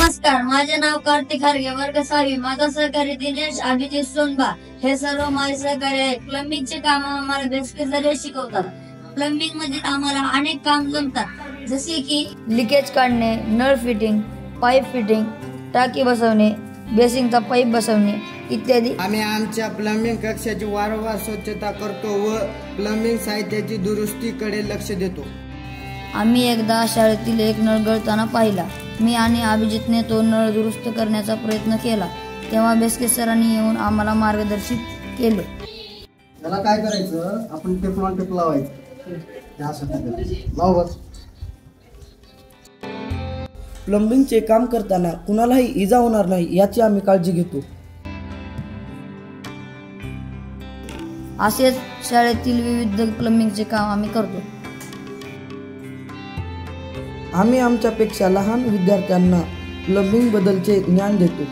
नमस्कार, माझे नाव कार्तिक खारगे, वर्ग 6वी. माझा सहकारी दिनेश अभिजित सोनबा. हे सर्व माझे सहकारी आहेत. प्लंबिंगचे काम आम्हाला बेसिकली शिकवतात. प्लंबिंग मध्ये आम्हाला अनेक काम जमतात, जसे की लिकेज काढणे, नळ फिटिंग, पाईप फिटिंग, टाकी बसवणे, बेसिंगचा पाईप बसवणे इत्यादी. आम्ही आमच्या प्लंबिंग कक्षाची वारंवार स्वच्छता करतो व प्लंबिंग साहित्याची दुरुस्तीकडे लक्ष देतो. आम्ही एकदा शाळेतील एक नळ गळताना पाहिला. मी आणि अभिजितने तो नळ दुरुस्त करण्याचा प्रयत्न केला. तेव्हा बेस्के सरांनी येऊन आम्हाला मार्गदर्शित केले. त्याला काय करायचं, आपण टेपलॉन टेप लावायचं. लाव बस. प्लंबिंगचे काम करताना कुणालाही इजा होणार नाही याची आम्ही काळजी घेतो. असेच शाळेतील विविध प्लंबिंगचे काम आम्ही करतो. आम्ही आमच्यापेक्षा लहान विद्यार्थ्यांना प्लंबिंग बद्दलचे ज्ञान देतो.